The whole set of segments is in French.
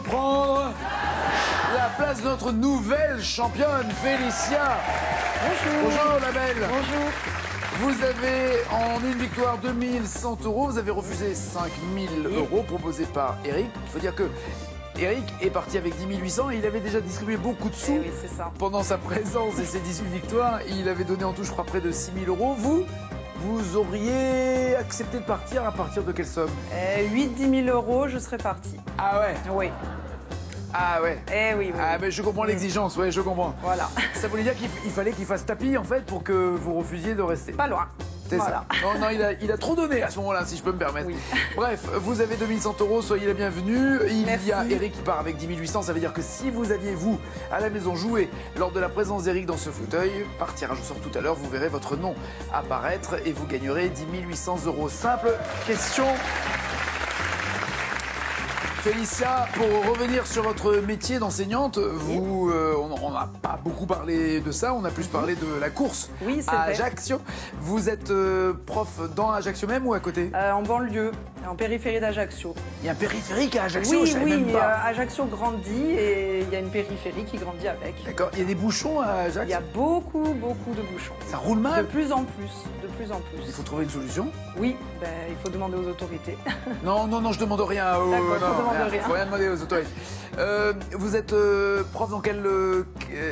prendre la place de notre nouvelle championne, Félicia. Bonjour. Bonjour, la belle. Bonjour. Vous avez en une victoire 2100 €. Vous avez refusé 5000 € proposés par Eric. Il faut dire que Eric est parti avec 10 800 et il avait déjà distribué beaucoup de sous oui, c'est ça. pendant sa présence et ses 18 victoires. Il avait donné en tout, je crois, près de 6000 €. Vous auriez accepté de partir à partir de quelle somme? 8-10 000 €, je serais partie. Ah ouais. Oui. Ah ouais. Eh oui, oui. Ah mais je comprends l'exigence, ouais, je comprends. Voilà. Ça voulait dire qu'il fallait qu'il fasse tapis en fait pour que vous refusiez de rester. Pas loin. C'est Voilà. ça. Non, il a trop donné à ce moment-là, si je peux me permettre. Oui. Bref, vous avez 2100 €, soyez la bienvenue. Il Merci. y a Eric qui part avec 10 800. Ça veut dire que si vous aviez, vous, à la maison, joué lors de la présence d'Eric dans ce fauteuil, par tirage au sort tout à l'heure, vous verrez votre nom apparaître et vous gagnerez 10 800 €. Simple question. Félicia, pour revenir sur votre métier d'enseignante, vous, on n'a pas beaucoup parlé de ça, on a plus parlé de la course Oui, c'est à vrai. Ajaccio. Vous êtes prof dans Ajaccio même ou à côté? En banlieue, en périphérie d'Ajaccio. Il y a un périphérique à Ajaccio, je savais Oui, même pas. Ajaccio grandit et il y a une périphérie qui grandit avec. D'accord, il y a des bouchons à Il y Ajaccio? a beaucoup de bouchons. Ça roule De mal? plus en plus, de plus en Il plus. faut trouver une solution. Oui, ben, il faut demander aux autorités. Non, non, non, je demande rien. D'accord, je non, demande rien. Faut rien demander aux autorités. Vous êtes prof dans quelle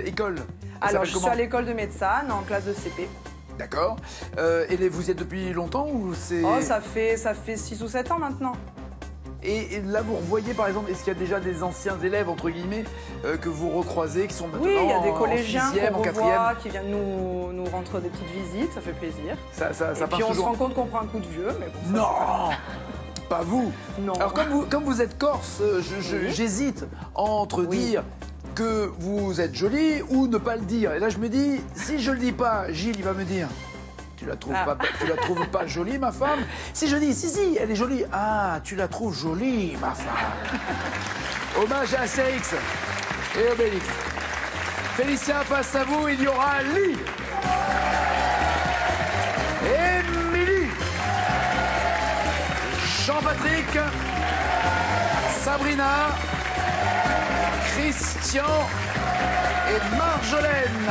école? Ça Alors, s'appelle je suis comment? à l'école de médecine, en classe de CP. D'accord. Vous y êtes depuis longtemps ou c'est... Oh, ça fait 6 ou 7 ans maintenant. Et là, vous revoyez, par exemple, est-ce qu'il y a déjà des anciens élèves, entre guillemets, que vous recroisez, qui sont maintenant Oui, il y a des en collégiens 6e, qu'on en 4e? revoit, qui viennent nous rendre des petites visites, ça fait plaisir. Ça Et puis on se rend compte qu'on prend un coup de vieux, mais bon. ça, Non, pas vous. Non. Alors, comme vous êtes corse, j'hésite entre dire que vous êtes jolie ou ne pas le dire. Et là, je me dis, si je le dis pas, Gilles, il va me dire... Tu la trouves pas jolie, ma femme? Si je dis, si, elle est jolie. Ah, tu la trouves jolie, ma femme. Hommage à Astérix et Obélix. Félicia, face à vous, il y aura Lee. Émilie. Jean-Patrick. Sabrina. Christian. Et Marjolaine.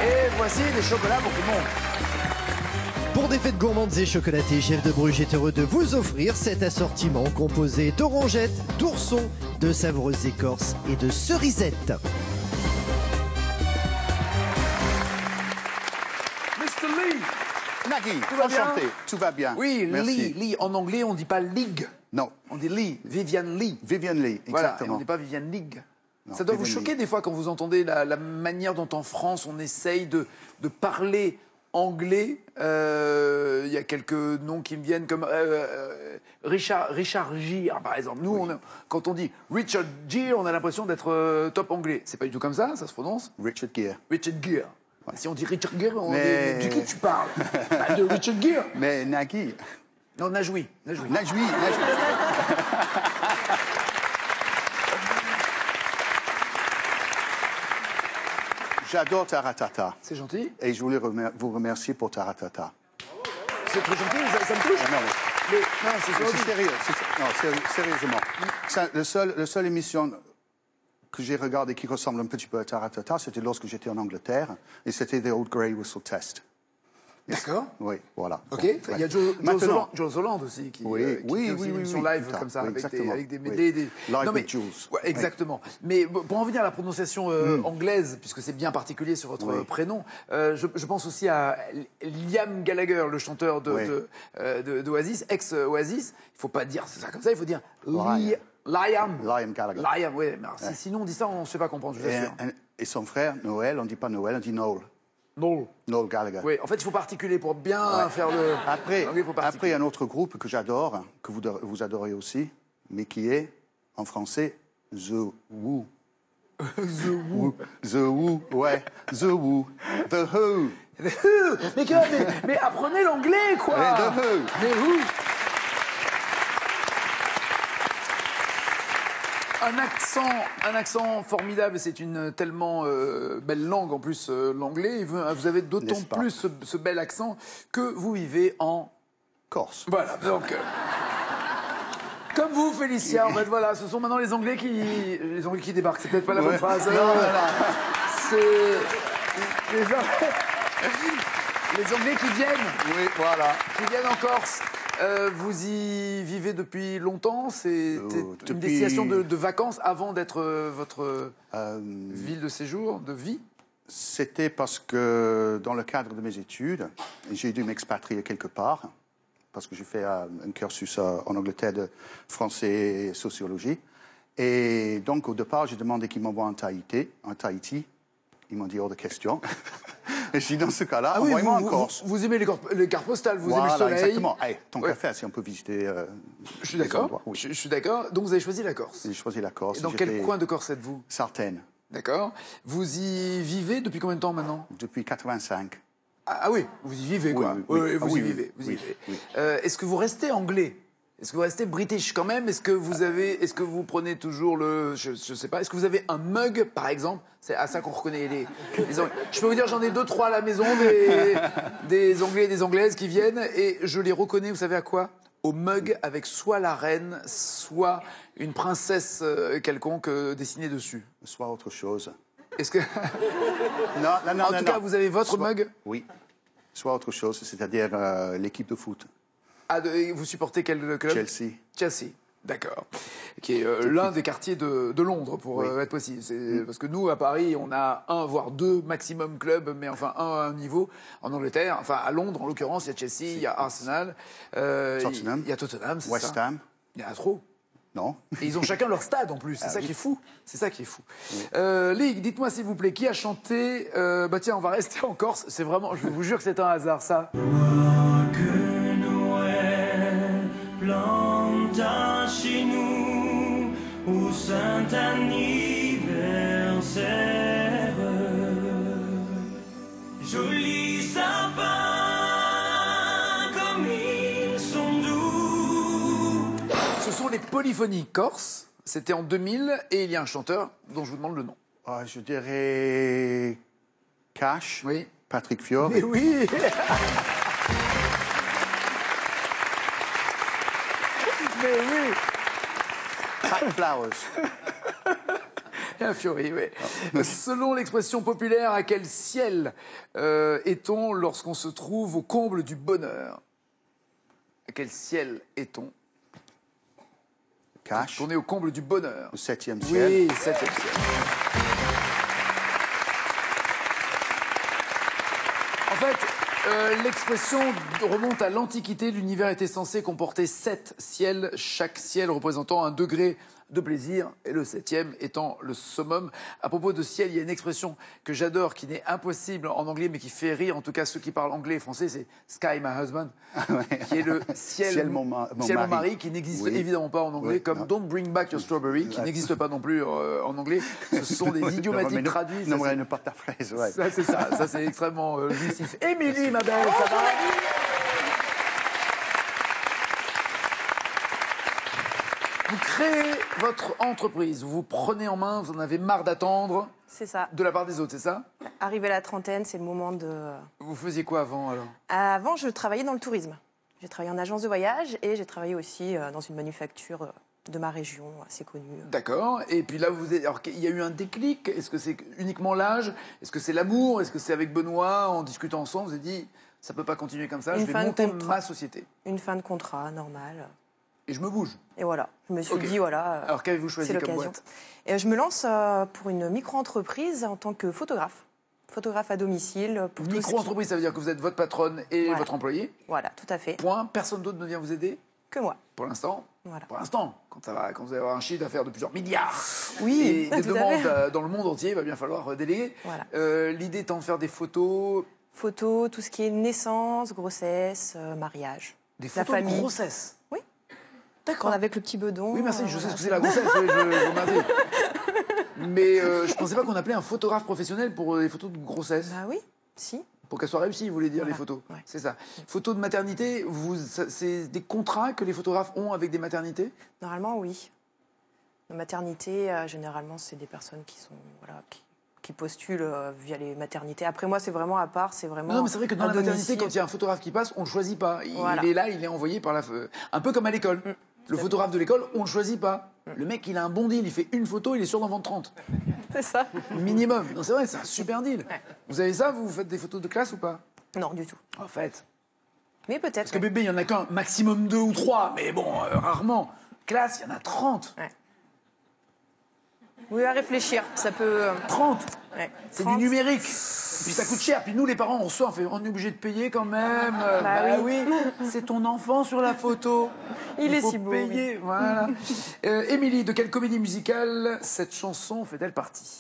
Et voici des chocolats pour tout le monde. Pour des fêtes gourmandes et chocolatées, Chef de Bruges est heureux de vous offrir cet assortiment composé d'orangettes, d'oursons, de savoureuses écorces et de cerisettes. Mr. Lee. Nagui, Tout va bien? enchanté, tout va bien. Oui, Merci. Lee. En anglais, on ne dit pas League. Non, On dit Lee, Viviane Lee. Viviane Lee, Voilà, et on exactement. ne dit pas Viviane League. Non, Ça doit vous Viviane choquer Lee. des fois quand vous entendez la manière dont en France on essaye de parler anglais. Il y a quelques noms qui me viennent comme Richard Gere, par exemple. Nous, quand on dit Richard Gere, on a l'impression d'être top anglais. C'est pas du tout comme ça se prononce? Richard Gere. Richard Gere. Si on dit Richard Gere, on Mais- dit de qui tu parles? Bah, de Richard Gere. Mais Nagui, Non, Najoui. Najwi. J'adore Taratata C'est gentil. et je voulais vous remercier pour Taratata. C'est très gentil, ça me touche. Ah, non, Mais, non, c'est c'est gentil. sérieux. Non, sérieusement. Le seule émission que j'ai regardée qui ressemble un petit peu à Taratata, c'était lorsque j'étais en Angleterre et c'était The Old Grey Whistle Test. D'accord. Oui, voilà. Ok. Ouais. Il y a Maintenant- Joe Holland aussi qui, Oui, qui oui, fait aussi oui, une oui, émission oui, live tout à comme ça fait, avec exactement, des oui. medley. Live Non, with Jules. Ouais, exactement. Mais pour en venir à la prononciation anglaise, puisque c'est bien particulier sur votre Oui. prénom, je pense aussi à Liam Gallagher, le chanteur Oui. d'Oasis, ex-Oasis. Il ne faut pas dire ça comme ça, il faut dire Liam. Liam Gallagher. Liam, oui. Mais alors, sinon on dit ça, on ne se fait pas comprendre, je vous assure. Et son frère, Noël, on ne dit pas Noël, on dit Noel. Non. Noel Gallagher. Oui, en fait, il faut pas articuler pour bien faire le... Après, Donc, il faut pas articuler. un autre groupe que j'adore, que vous adorez aussi, mais qui est, en français, The Who. The Who. The Who, ouais. The Who. The Who. mais apprenez l'anglais, quoi. Mais The Who. Mais who? Un accent formidable, c'est une tellement belle langue en plus, l'anglais. Vous avez d'autant N'est-ce pas? plus ce bel accent que vous vivez en... Corse. Voilà, donc... Comme vous, Félicia, en fait, voilà, ce sont maintenant les Anglais qui débarquent. C'est peut-être pas la bonne phrase. C'est les Anglais qui viennent. Oui, voilà. Qui viennent en Corse. Vous y vivez depuis longtemps? C'était une destination de vacances avant d'être votre ville de séjour, de vie? C'était parce que dans le cadre de mes études, j'ai dû m'expatrier quelque part, parce que j'ai fait un cursus en Angleterre de français et sociologie. Et donc au départ, j'ai demandé qu'ils m'envoient en Tahiti. Ils m'ont dit hors de question. Et je dis dans ce cas-là, envoyez-moi en Corse. Vous aimez les cartes postales, vous aimez le soleil. Exactement. Hey, tant qu'à faire, si on peut visiter. Je suis d'accord. Oui. Je suis d'accord. Donc vous avez choisi la Corse. J'ai choisi la Corse. Et dans quel coin de Corse êtes-vous? Sartène. D'accord. Vous y vivez depuis combien de temps maintenant? Depuis 85. Ah oui, vous y vivez quoi? Oui, vous y vivez. Est-ce que vous restez anglais? Est-ce que vous restez british quand même? Est-ce que vous prenez toujours je sais pas, est-ce que vous avez un mug par exemple? C'est à ça qu'on reconnaît les Anglais. Je peux vous dire, j'en ai 2-3 à la maison, des Anglais et des Anglaises qui viennent, et je les reconnais, vous savez à quoi? Au mug avec soit la reine, soit une princesse quelconque dessinée dessus. Soit autre chose. Est-ce que... Non. En tout cas, vous avez votre mug? Oui. Soit autre chose, c'est-à-dire l'équipe de foot. Ah, vous supportez quel club? Chelsea. Chelsea, d'accord. Qui est l'un des quartiers de Londres, pour être précis. Parce que nous, à Paris, on a 1 voire 2 maximum clubs, mais enfin 1 à un niveau. En Angleterre, enfin à Londres, en l'occurrence, il y a Chelsea, il y a Arsenal, Tottenham. il y a Tottenham, c'est ça. West Ham. Il y en a trop. Non. Et ils ont chacun leur stade en plus, c'est ça qui est fou. C'est ça qui est fou. Oui. Ligue, dites-moi s'il vous plaît, qui a chanté tiens, on va rester en Corse. C'est vraiment, je vous jure que c'est un hasard, ça. Planta chez nous au saint anniversaire. Jolis sapins comme ils sont doux. Ce sont les Polyphonies Corses. C'était en 2000 et il y a un chanteur dont je vous demande le nom. Je dirais Cash. Oui. Patrick Fiori. Mais oui. Mais oui. Pat Flowers. Un Fiori, oui. Selon l'expression populaire, à quel ciel est-on lorsqu'on se trouve au comble du bonheur? À quel ciel est-on? Cash. On est au comble du bonheur. Le 7e ciel. Oui, 7e ciel. En fait, l'expression remonte à l'Antiquité. L'univers était censé comporter 7 ciels, chaque ciel représentant un degré de plaisir, et le 7e étant le summum. À propos de ciel, il y a une expression que j'adore, qui n'est impossible en anglais, mais qui fait rire, en tout cas ceux qui parlent anglais et français, c'est « Sky, my husband », qui est le ciel mon mari, qui n'existe évidemment pas en anglais, comme « Don't bring back your strawberry », qui n'existe pas non plus en anglais. Ce sont des idiomatiques traduits. Non, ne pas ta fraise, ouais. Ça, c'est ça. Ça, c'est extrêmement jouissif. Émilie, ma belle, ça va? Vous créez votre entreprise, vous vous prenez en main, vous en avez marre d'attendre. C'est ça. De la part des autres, c'est ça? Arrivé à la trentaine, c'est le moment de... Vous faisiez quoi avant, alors? Avant, je travaillais dans le tourisme. J'ai travaillé en agence de voyage et j'ai travaillé aussi dans une manufacture de ma région, assez connue. D'accord. Et puis là, alors, il y a eu un déclic. Est-ce que c'est uniquement l'âge? Est-ce que c'est l'amour? Est-ce que c'est avec Benoît, en discutant ensemble, vous avez dit, ça ne peut pas continuer comme ça, je vais monter ma société? Une fin de contrat, normale. Et je me bouge. Et voilà, je me suis dit, voilà. Alors, qu'avez-vous choisi comme boîte? Et je me lance pour une micro-entreprise en tant que photographe. Photographe à domicile. Micro-entreprise, ça veut dire que vous êtes votre patronne et votre employé? Voilà, tout à fait. Point. Personne d'autre ne vient vous aider? Que moi. Pour l'instant? Voilà. Pour l'instant, quand vous allez avoir un chiffre d'affaires de plusieurs milliards, oui, et des demandes dans le monde entier, il va bien falloir déléguer. Voilà. L'idée étant de faire des photos. Photos, tout ce qui est naissance, grossesse, mariage. Des photos de grossesse? Oui. D'accord. Avec le petit bedon. Oui, merci, je sais ce que c'est la grossesse, je vous remercie. Mais je ne pensais pas qu'on appelait un photographe professionnel pour les photos de grossesse. Bah oui, si. Pour qu'elles soient réussies, vous voulez dire, les photos. Ouais. C'est ça. Photos de maternité, c'est des contrats que les photographes ont avec des maternités? Normalement, oui. La maternité, généralement, c'est des personnes qui sont, qui postulent via les maternités. Après, moi, c'est vraiment à part, c'est vraiment... Non, mais c'est vrai que dans la maternité, quand il y a un photographe qui passe, on ne le choisit pas. Il est là, il est envoyé par la... Un peu comme à l'école. Le photographe de l'école, on le choisit pas. Le mec, il a un bon deal, il fait une photo, il est sûr d'en vendre 30. C'est ça. Minimum. Non, c'est vrai, c'est un super deal. Vous avez ça, vous faites des photos de classe ou pas? Non, du tout. En fait. Mais peut-être. Parce que bébé, il y en a qu'un, maximum 2 ou 3, mais bon, rarement. Classe, il y en a 30. Ouais. Oui, à réfléchir, ça peut... 30. Ouais. C'est 30. du numérique. Et puis ça coûte cher. Puis nous, les parents, on reçoit, on est obligé de payer quand même. Bah oui. C'est ton enfant sur la photo. Il est faut si beau. payer. Voilà. Émilie, de quelle comédie musicale cette chanson fait-elle partie?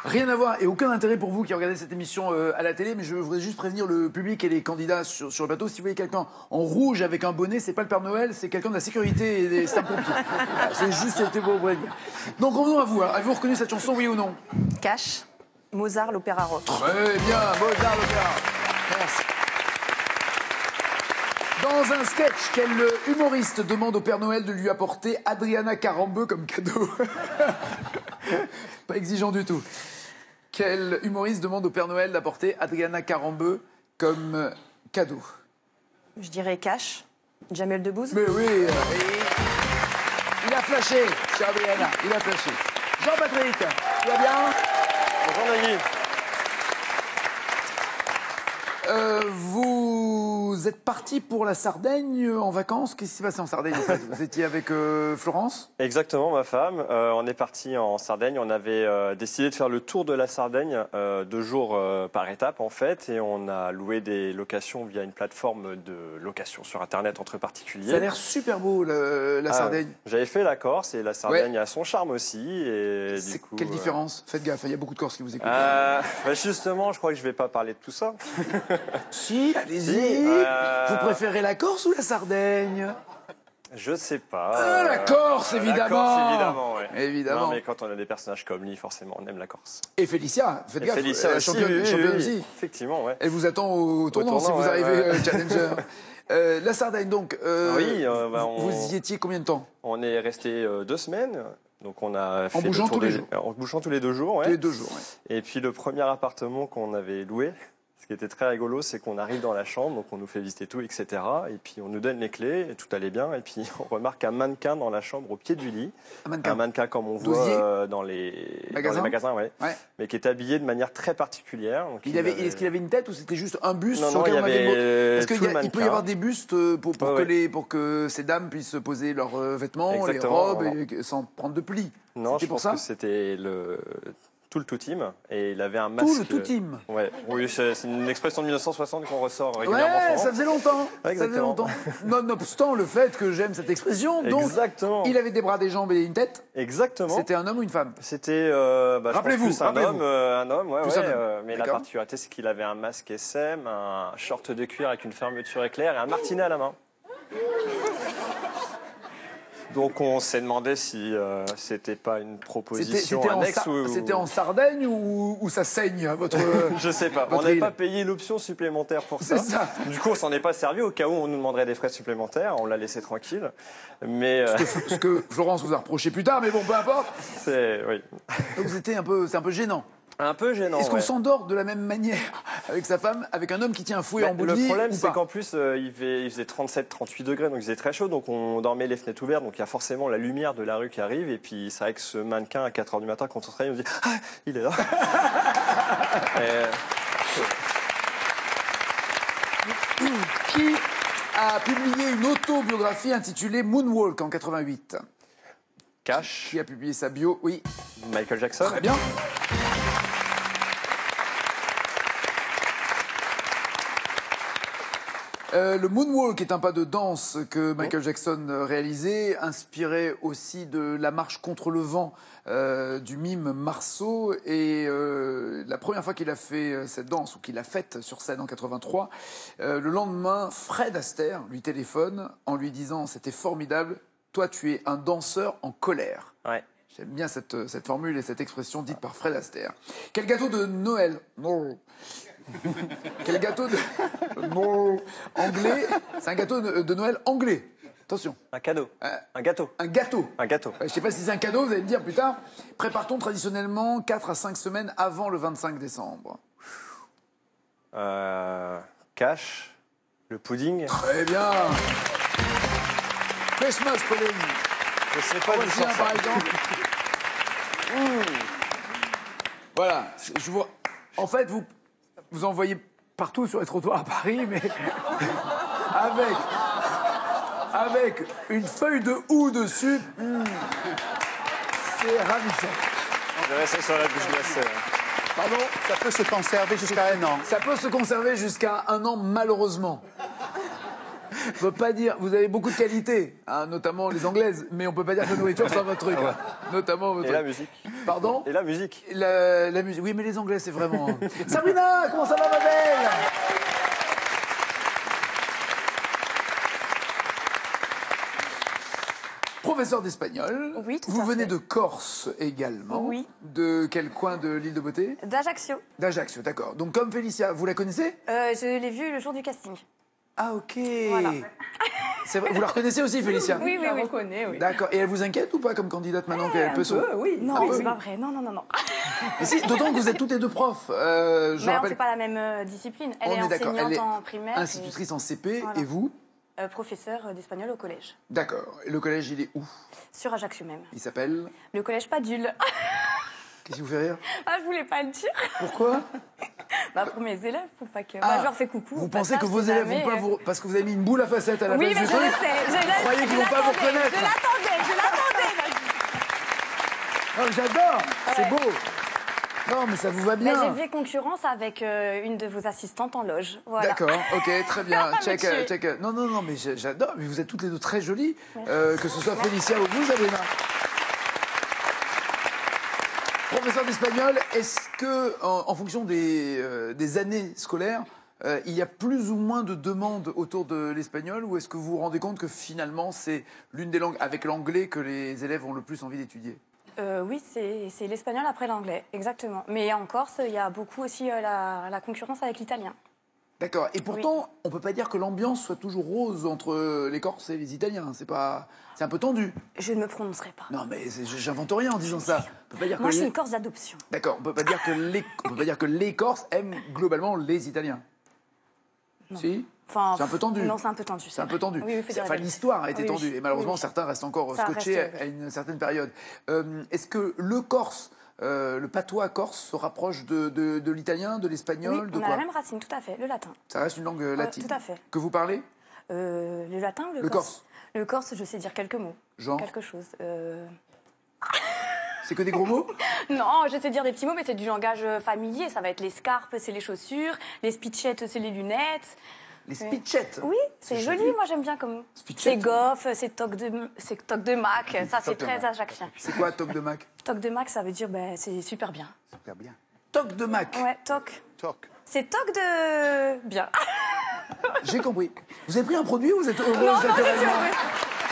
Rien à voir et aucun intérêt pour vous qui regardez cette émission à la télé, mais je voudrais juste prévenir le public et les candidats sur le plateau. Si vous voyez quelqu'un en rouge avec un bonnet, c'est pas le Père Noël, c'est quelqu'un de la sécurité et c'est un pompier. Voilà, c'est juste, c'était beau. Donc revenons à vous. Alors, avez-vous reconnu cette chanson, oui ou non? Cash, Mozart, l'opéra rock. Très bien, Mozart l'opéra. Merci. Dans un sketch, quel humoriste demande au Père Noël de lui apporter Adriana Carambeu comme cadeau? Pas exigeant du tout. Quel humoriste demande au Père Noël d'apporter Adriana Carambeu comme cadeau? Je dirais Cash, Jamel Debbouze. Mais oui, il a flashé, cher Adriana, il a flashé. Jean-Patrick, tu vas bien? Bonjour Nagui. Vous êtes parti pour la Sardaigne en vacances. Qu'est-ce qui s'est passé en Sardaigne en fait? Vous étiez avec Florence? Exactement, ma femme. On est parti en Sardaigne. On avait décidé de faire le tour de la Sardaigne 2 jours par étape en fait. Et on a loué des locations via une plateforme de location sur Internet entre particuliers. Ça a l'air super beau la Sardaigne. J'avais fait la Corse et la Sardaigne a son charme aussi. Et du coup, quelle différence? Faites gaffe, il y a beaucoup de Corses qui vous écoutent. Justement, je crois que je ne vais pas parler de tout ça. Si, allez-y. Vous préférez la Corse ou la Sardaigne? Je sais pas. La Corse, évidemment. La Corse, évidemment, ouais. Évidemment. Non, mais quand on a des personnages comme lui, forcément, on aime la Corse. Et Félicia, faites gaffe. Félicia aussi, championne aussi. Effectivement, ouais. Elle vous attend au tournant si vous arrivez challenger. La Sardaigne, donc. Oui, vous y étiez combien de temps? On est resté 2 semaines. Donc on a fait bougeant tous les jours. En bougeant tous les 2 jours, ouais. Tous les 2 jours, ouais. Et puis le premier appartement qu'on avait loué, ce qui était très rigolo, c'est qu'on arrive dans la chambre, donc on nous fait visiter tout, etc. Et puis on nous donne les clés, et tout allait bien. Et puis on remarque un mannequin dans la chambre au pied du lit. Un mannequin comme on voit dans les magasins, ouais. Mais qui est habillé de manière très particulière. Donc Est-ce qu'il avait une tête ou c'était juste un buste non, sur lequel on avait... Parce qu'il peut y avoir des bustes pour que ces dames puissent poser leurs vêtements, exactement, les robes, sans prendre de plis. Non, je pense que c'était tout le tout-team et il avait un masque. Tout le tout team. Ouais. Oui, c'est une expression de 1960 qu'on ressort régulièrement. Ouais, ça faisait longtemps. Exactement. Ça faisait longtemps. Nonobstant le fait que j'aime cette expression. Donc, exactement. Il avait des bras, des jambes et une tête. Exactement. C'était un homme ou une femme? C'était. Rappelez-vous. Un homme, ouais. Mais la D'accord. particularité, c'est qu'il avait un masque SM, un short de cuir avec une fermeture éclair et un martinet à la main. Donc on s'est demandé si c'était pas une proposition annexe ou... C'était en Sardaigne ou ça saigne votre... Je sais pas. On n'avait pas payé l'option supplémentaire pour ça. C'est ça. Du coup, on s'en est pas servi au cas où on nous demanderait des frais supplémentaires. On l'a laissé tranquille. Mais ce que Florence vous a reproché plus tard, mais bon, peu importe. Oui. Donc c'est un peu gênant. Un peu gênant. Est-ce qu'on s'endort de la même manière avec sa femme, avec un homme qui tient un fouet en bout de lit? Le problème, c'est qu'en plus, il faisait 37-38 degrés, donc il faisait très chaud, donc on dormait les fenêtres ouvertes, donc il y a forcément la lumière de la rue qui arrive, et puis c'est vrai que ce mannequin, à 4h du matin, quand on se réveille, on se dit « Ah, il est là !» Qui a publié une autobiographie intitulée Moonwalk en 88? Cash. Qui a publié sa bio? Oui. Michael Jackson. Très bien. Le Moonwalk est un pas de danse que Michael Jackson réalisait, inspiré aussi de la marche contre le vent du mime Marceau. Et la première fois qu'il a fait cette danse, ou qu'il l'a faite sur scène en 83, le lendemain, Fred Astaire lui téléphone en lui disant « C'était formidable, toi tu es un danseur en colère ». Ouais. J'aime bien cette formule et cette expression dite par Fred Astaire. Quel gâteau de Noël? Non. Quel gâteau de... Non. Anglais. C'est un gâteau de Noël anglais. Attention. Un cadeau. Un gâteau. Un gâteau. Un gâteau. Je ne sais pas si c'est un cadeau, vous allez me dire plus tard. Prépare-t-on traditionnellement 4 à 5 semaines avant le 25 décembre? Cache. Le pudding. Très bien. Christmas pudding. Je sais pas d'où Voici un, sort ça. par exemple. Voilà, je vois. En fait, vous en voyez partout sur les trottoirs à Paris, mais avec une feuille de houx dessus. C'est ravissant. Je vais rester sur la bouche glacée. Pardon? Ça peut se conserver jusqu'à 1 an. Ça peut se conserver jusqu'à 1 an, malheureusement. On peut pas dire, vous avez beaucoup de qualités, hein, notamment les anglaises, mais on peut pas dire que la nourriture c'est votre truc, hein, notamment votre Et la truc. musique. Pardon? Et la musique. La musique, oui, mais les anglais c'est vraiment. Sabrina, comment ça va, ma belle? Professeur d'espagnol. Oui, tout Vous à venez fait. de Corse également. Oui. De quel coin de l'île de Beauté? D'Ajaccio. D'Ajaccio, d'accord. Donc comme Félicia, vous la connaissez? Je l'ai vu le jour du casting. Ah, ok. Voilà. C'est vrai, vous la reconnaissez aussi, Félicia? Oui, oui, oui. reconnais, oui. D'accord. Et elle vous inquiète ou pas comme candidate maintenant qu'elle peut sauver? oui. Non, Ah, c'est oui. pas vrai. Non, non, non, non. Mais si, d'autant que vous êtes toutes les deux profs. Je Mais on rappelle. fait pas la même discipline. Elle On est est d'accord. enseignante Elle est en primaire. et, institutrice en CP Voilà. et vous? professeur d'espagnol au collège. D'accord. Et le collège, il est où? Sur Ajaccio même. Il s'appelle? Le collège Padule. Qu'est-ce qui vous fait rire? Ah, je voulais pas le dire. Pourquoi? Bah, pour mes élèves, faut pas que. Ah, Bah, je leur fais coucou. Vous au pensez passage, que vos si élèves jamais, vont pas vous... Parce que vous avez mis une boule à facettes à la Oui, place mais du je le truc. sais. Vous croyez qu'ils vont pas vous reconnaître? Je l'attendais. Oh, j'adore. C'est beau. Non, mais ça vous va bien. Bah, j'ai fait concurrence avec une de vos assistantes en loge. Voilà. D'accord, ok, très bien. check, Monsieur. check. Non, mais j'adore. Mais vous êtes toutes les deux très jolies. Que ce soit Félicia ou vous, Sabrina. Professeur d'espagnol, est-ce que, en fonction des années scolaires, il y a plus ou moins de demandes autour de l'espagnol, ou est-ce que vous vous rendez compte que finalement c'est l'une des langues avec l'anglais que les élèves ont le plus envie d'étudier? Oui, c'est l'espagnol après l'anglais, exactement. Mais en Corse, il y a beaucoup aussi la concurrence avec l'italien. D'accord. Et pourtant, on ne peut pas dire que l'ambiance soit toujours rose entre les Corses et les Italiens. C'est un peu tendu. Je ne me prononcerai pas. Non, mais j'invente rien en disant ça. On peut pas dire Moi, que je suis les... une Corse d'adoption. D'accord. On peut pas dire que les Corses aiment globalement les Italiens. Non. Si. Enfin, C'est un peu tendu. Non, c'est un peu tendu. C'est un peu tendu. Oui, faut dire la Enfin, vérité. l'histoire a été Oui, tendue. oui. Et malheureusement, Oui, oui. certains restent encore Ça scotchés reste, à une certaine période. Est-ce que le Corse, le patois corse, se rapproche de l'italien, de Oui, l'espagnol, de on a quoi? la même racine, tout à fait, le latin. Ça reste une langue latine. tout à fait. Que vous parlez? Le latin ou le Le corse. Le corse, je sais dire quelques mots. Genre? Quelque chose. C'est que des gros mots? Non, je sais dire des petits mots, mais c'est du langage familier. Ça va être les scarpes, c'est les chaussures. Les spitchettes, c'est les lunettes. Les spitchettes. Oui, c'est C'est joli, joli. moi j'aime bien comme mot. Spitchette. C'est goff, c'est toc de mac. Ça, c'est Toc de très mac. ajaccien. C'est quoi toc de mac? Toc de mac, ça veut dire c'est super bien. Super bien. Toc de mac. Ouais, toc. Toc. C'est toc de bien. J'ai compris. Vous avez pris un produit ou vous êtes heureuse Non, non, naturellement?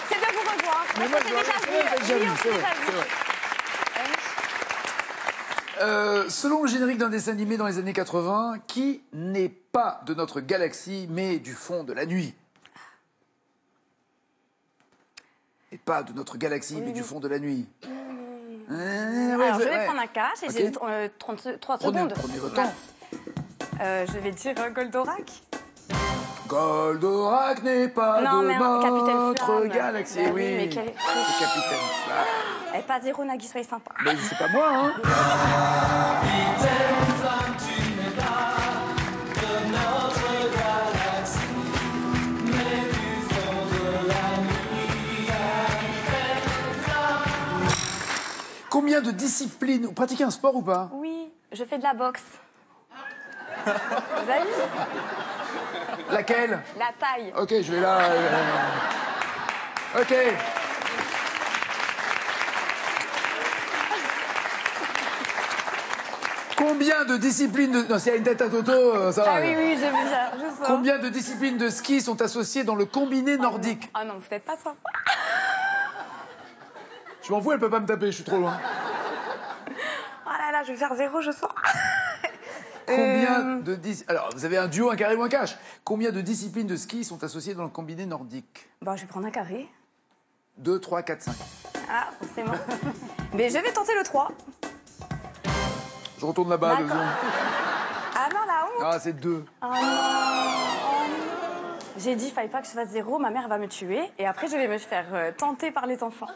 c'est de vous revoir. Mais moi, On s'est je déjà vois- vu. ouais, déjà Oui, vu, on c'est s'est vrai, déjà c'est vu. vrai. Selon le générique d'un dessin animé dans les années 80, qui n'est pas de notre galaxie, mais du fond de la nuit? Et pas de notre galaxie, mais du fond de la nuit. Alors, je vais prendre un cache et Ok. j'ai 3 secondes. Prenez votre temps. Je vais dire Goldorak. Goldorak n'est pas Non, de mais Capitaine notre Flamme. galaxie. Bah oui, oui, mais quel- c'est Capitaine Flamme. Et pas zéro, Nagui, soyez sympa. Mais c'est pas moi, hein. Combien de disciplines? Vous pratiquez un sport ou pas? Oui, je fais de la boxe. Vous avez vu? Laquelle? La taille. Ok, je vais là. Ok. Combien de disciplines de... Non, s'il y a une tête à Toto, ça va. Ah oui, oui, j'ai vu ça. Je sens. Combien de disciplines de ski sont associées dans le combiné nordique? Ah non, vous faites pas ça. Je m'en fous, elle peut pas me taper, je suis trop loin. Oh là là, je vais faire zéro, je sens. Combien de Alors, vous avez un duo, un carré ou un cache. Combien de disciplines de ski sont associées dans le combiné nordique? Bon, je vais prendre un carré. 2, 3, 4, 5. Ah, forcément. Mais je vais tenter le 3. Je retourne là-bas. D'accord. Ah non, la honte. Ah, c'est 2. Oh non. J'ai dit, fallait pas que je fasse 0, ma mère va me tuer. Et après, je vais me faire tenter par les enfants.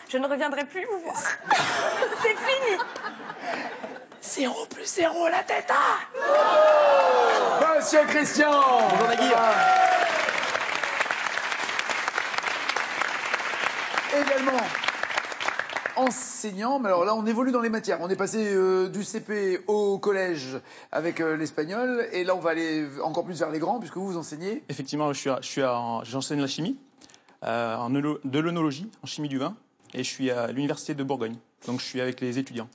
Je ne reviendrai plus vous voir. C'est fini. 0 plus 0, la tête. Monsieur Christian. Bonjour Nagui. Également enseignant, mais alors là on évolue dans les matières. On est passé du CP au collège avec l'espagnol et là on va aller encore plus vers les grands puisque vous enseignez. Effectivement, j'enseigne la chimie, de l'œnologie, en chimie du vin, et je suis à l'université de Bourgogne. Donc je suis avec les étudiants.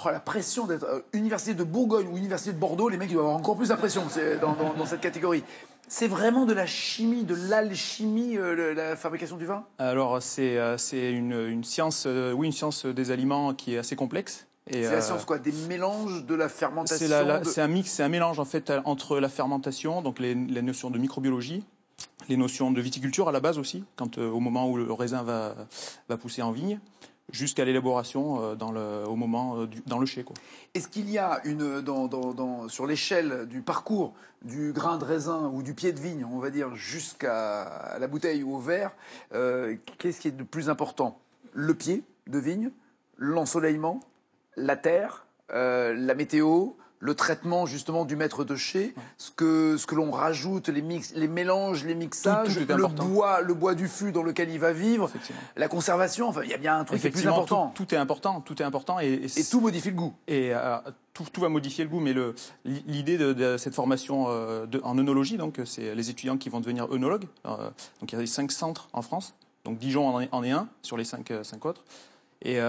Oh, la pression d'être université de Bourgogne ou université de Bordeaux, les mecs ils doivent avoir encore plus la pression dans cette catégorie. C'est vraiment de la chimie, de l'alchimie, la fabrication du vin? Alors c'est une science, une science des aliments qui est assez complexe. C'est la science quoi? Des mélanges, de la fermentation? C'est un mix, c'est un mélange en fait entre la fermentation, donc les notions de microbiologie, les notions de viticulture à la base aussi, au moment où le raisin va pousser en vigne, jusqu'à l'élaboration dans le chai, quoi. Est-ce qu'il y a sur l'échelle du parcours du grain de raisin ou du pied de vigne, on va dire, jusqu'à la bouteille ou au verre, qu'est-ce qui est le plus important? Le pied de vigne, l'ensoleillement, la terre, la météo, le traitement justement du maître de chai, ce que l'on rajoute, les mélanges, les mixages, tout le bois du fût dans lequel il va vivre, la conservation, enfin il y a bien un truc qui est plus important. Tout est important et tout modifie le goût. Et tout va modifier le goût, mais l'idée de cette formation en œnologie, donc c'est les étudiants qui vont devenir œnologues. Donc il y a 5 centres en France, donc Dijon en est un sur les 5 autres. Et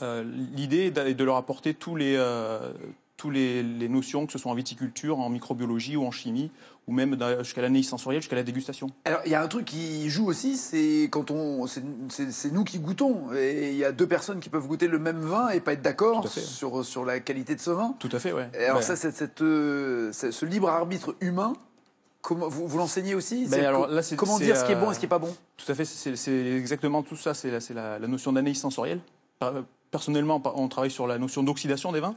l'idée est de leur apporter toutes les notions, que ce soit en viticulture, en microbiologie ou en chimie, ou même jusqu'à l'analyse sensorielle, jusqu'à la dégustation. Alors, il y a un truc qui joue aussi, c'est c'est nous qui goûtons. Et il y a 2 personnes qui peuvent goûter le même vin et pas être d'accord sur la qualité de ce vin. Tout à fait, ouais. Et alors ça, ce libre arbitre humain, comment, vous l'enseignez aussi? Comment dire ce qui est bon et ce qui n'est pas bon? Tout à fait, c'est exactement tout ça. C'est la notion d'analyse sensorielle. Personnellement, on travaille sur la notion d'oxydation des vins.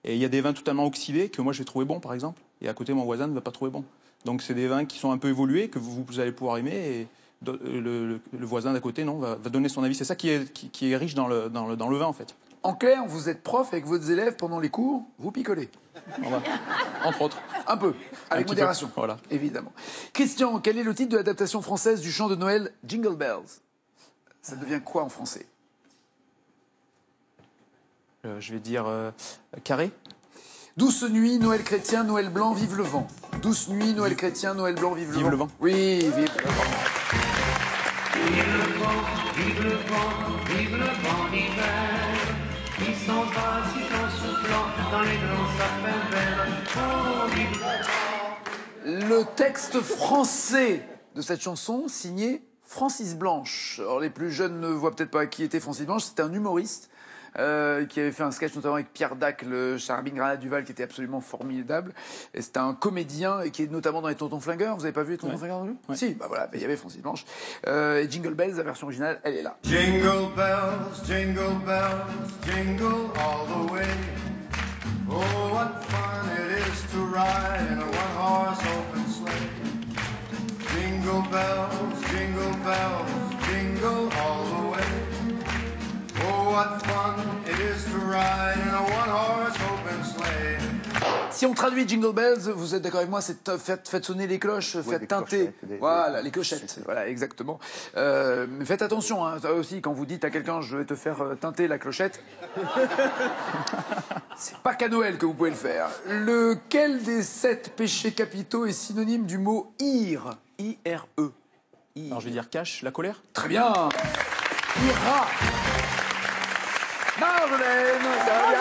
Et il y a des vins totalement oxydés que moi je vais trouver bons, par exemple, et à côté mon voisin ne va pas trouver bon. Donc c'est des vins qui sont un peu évolués, que vous allez pouvoir aimer, et le voisin d'à côté va donner son avis. C'est ça qui est riche dans le vin, en fait. En clair, vous êtes prof avec vos élèves pendant les cours, vous picolez. Entre autres. Un peu, avec modération, voilà. Évidemment. Christian, quel est le titre de l'adaptation française du chant de Noël Jingle Bells? Ça devient quoi en français? Je vais dire carré. Douce nuit, Noël chrétien, Noël blanc, vive le vent. Douce nuit, Noël chrétien, Noël blanc, vive le vent. Vive le vent. Oui, vive le vent. Vive le vent, vive le vent, vive le vent d'hiver, qui s'en va si en soufflant dans les grands sapins verts. Oh, vive le vent. Le texte français de cette chanson, signé Francis Blanche. Alors les plus jeunes ne voient peut-être pas qui était Francis Blanche, c'était un humoriste. Qui avait fait un sketch notamment avec Pierre Dac, le Charabine Granat Duval, qui était absolument formidable. Et c'était un comédien et qui est notamment dans les Tontons Flingueurs. Vous avez pas vu les Tontons Flingueurs non plus? Si, bah voilà, il y avait Francis Blanche. Et Jingle Bells, la version originale, elle est là. Jingle bells, jingle all the way. Oh, what fun it is to ride in a one-horse open sleigh. Jingle bells, jingle all the way. Oh, what fun it is to ride in a one-horse open sleigh. Si on traduit Jingle Bells, vous êtes d'accord avec moi, c'est faites sonner les cloches, faites teinter. Voilà, les clochettes. Voilà, exactement. Mais faites attention, hein, ça aussi, quand vous dites à quelqu'un je vais te faire teinter la clochette, c'est pas qu'à Noël que vous pouvez le faire. Lequel des 7 péchés capitaux est synonyme du mot ire? I-R-E. Alors je vais dire cache, la colère. Très bien. Ira. Marjolaine, ça va bien?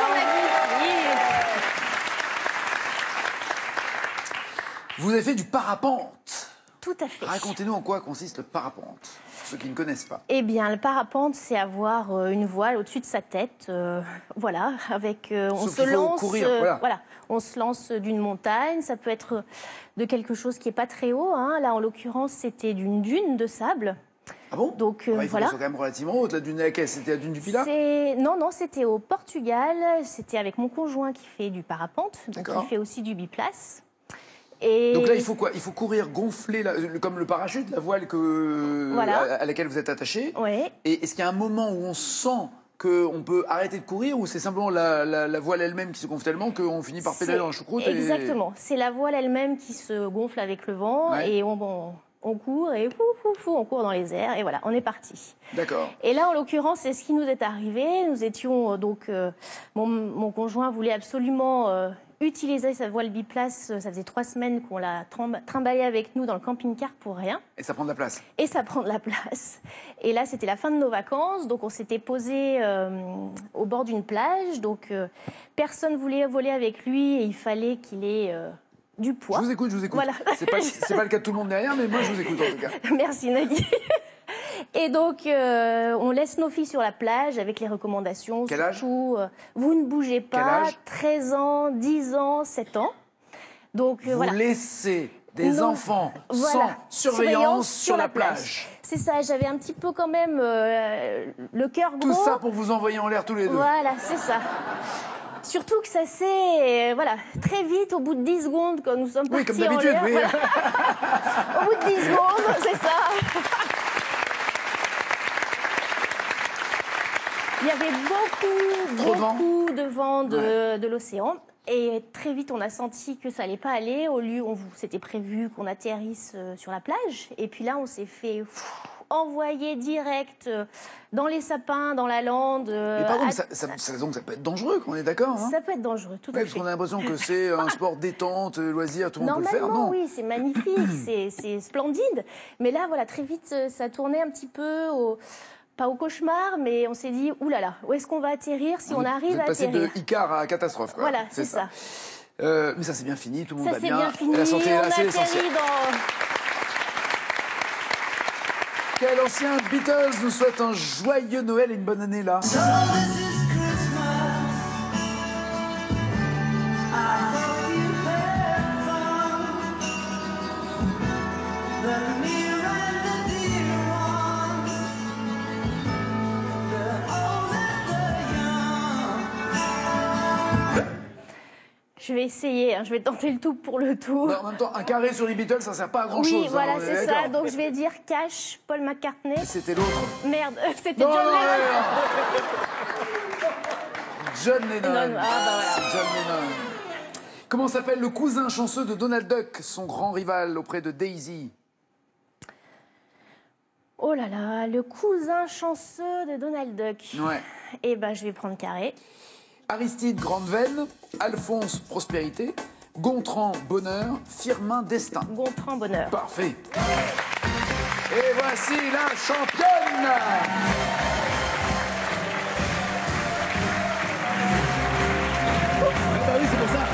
Vous avez fait du parapente. Tout à fait. Racontez-nous en quoi consiste le parapente. pour ceux qui ne connaissent pas. Eh bien, le parapente, c'est avoir une voile au-dessus de sa tête, voilà, avec on se lance, courir, voilà, on se lance d'une montagne. Ça peut être de quelque chose qui est pas très haut. Hein. Là, en l'occurrence, c'était d'une dune de sable. Ah bon? Donc il faut voilà. qu'elle soit quand même relativement haute. La dune à laquelle? C'était la dune du Pilat? Non, c'était au Portugal. C'était avec mon conjoint qui fait du parapente, donc il fait aussi du biplace. Et... Donc là, il faut quoi? Il faut courir, gonfler, comme le parachute, la voile à laquelle vous êtes attaché. Ouais. Et est-ce qu'il y a un moment où on sent qu'on peut arrêter de courir, ou c'est simplement la voile elle-même qui se gonfle tellement qu'on finit par pédaler dans la choucroute? Exactement. C'est la voile elle-même qui se gonfle avec le vent, et on court et on court dans les airs et voilà, on est parti. D'accord. Et là, en l'occurrence, c'est ce qui nous est arrivé. Nous étions donc, mon conjoint voulait absolument utiliser sa voile biplace. Ça faisait 3 semaines qu'on l'a trimballée avec nous dans le camping-car pour rien. Et ça prend de la place. Et ça prend de la place. Et là, c'était la fin de nos vacances, donc on s'était posé au bord d'une plage. Donc personne voulait voler avec lui et il fallait qu'il ait du poids. Je vous écoute. Voilà. C'est pas le cas de tout le monde derrière, mais moi je vous écoute en tout cas. Merci Nagui. Et donc, on laisse nos filles sur la plage avec les recommandations. Quel âge? Surtout, vous ne bougez pas. 13 ans, 10 ans, 7 ans. Donc, vous laissez des enfants sans surveillance sur la plage. C'est ça, j'avais un petit peu quand même le cœur gros. Tout ça pour vous envoyer en l'air tous les deux. Voilà, c'est ça. Surtout que ça s'est, très vite, au bout de 10 secondes, quand nous sommes partis comme d'habitude, en l'air. Voilà. Au bout de 10 secondes, c'est ça. Il y avait beaucoup de vent de l'océan. Et très vite, on a senti que ça allait pas aller. Au lieu, c'était prévu qu'on atterrisse sur la plage. Et puis là, on s'est fait envoyer direct dans les sapins, dans la lande. Mais pardon, ça peut être dangereux, on est d'accord, hein? Ça peut être dangereux, tout à fait. Parce qu'on a l'impression que c'est un sport détente, loisir, tout le monde peut le faire, non? Normalement, oui, c'est magnifique, c'est splendide. Mais là, voilà, très vite, ça tournait un petit peu pas au cauchemar, mais on s'est dit, oulala, où est-ce qu'on va atterrir si on arrive à atterrir? Passer de Icare à catastrophe, quoi. Voilà, c'est ça. Mais ça c'est bien fini, tout le monde va bien. Ça c'est bien fini, la santé, on là, a c'est atterri l'essentiel. dans... Quel ancien Beatles nous souhaite un joyeux Noël et une bonne année là. Je vais essayer, je vais tenter le tout pour le tout. En même temps, un carré sur les Beatles, ça sert pas à grand chose. Oui, voilà, hein, c'est ça. Donc je vais dire Cash, Paul McCartney. C'était l'autre. Merde, c'était John Lennon. John Lennon. Ah, bah voilà. C'est John Lennon. Comment s'appelle le cousin chanceux de Donald Duck, son grand rival auprès de Daisy? Oh là là, le cousin chanceux de Donald Duck. Ouais. Eh ben, je vais prendre carré. Aristide, grande veine. Alphonse, prospérité. Gontran, bonheur. Firmin, destin. Gontran, bonheur. Parfait. Et voici la championne. Ah bah oui, c'est pour ça.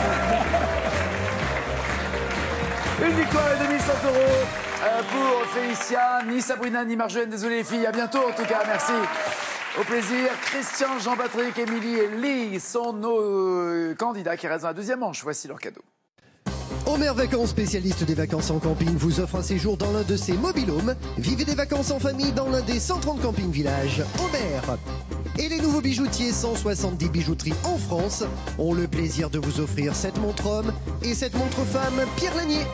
Une victoire et 2100 € pour Félicia. Ni Sabrina, ni Marjolaine. Désolé les filles, à bientôt en tout cas, merci. Au plaisir, Christian, Jean-Patrick, Émilie et Lee sont nos candidats qui restent dans la deuxième manche. Voici leur cadeau. Omer Vacances, spécialiste des vacances en camping, vous offre un séjour dans l'un de ses mobil-homes. Vivez des vacances en famille dans l'un des 130 camping-villages. Omer. Et les nouveaux bijoutiers 170 bijouteries en France ont le plaisir de vous offrir cette montre homme et cette montre femme Pierre Lanier.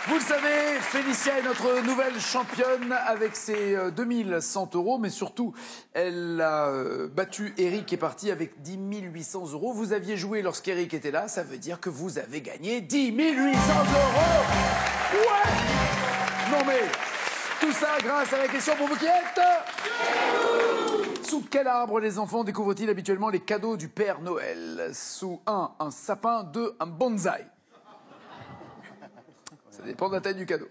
Vous le savez, Félicia est notre nouvelle championne avec ses 2100 €, mais surtout, elle a battu Eric qui est parti avec 10 800 €. Vous aviez joué lorsqu'Eric était là, ça veut dire que vous avez gagné 10 800 €. Ouais! Non mais, tout ça grâce à la question pour vous qui êtes... Sous quel arbre les enfants découvrent-ils habituellement les cadeaux du Père Noël? Sous 1, un sapin, 2, un bonsaï. Ça dépend de la taille du cadeau.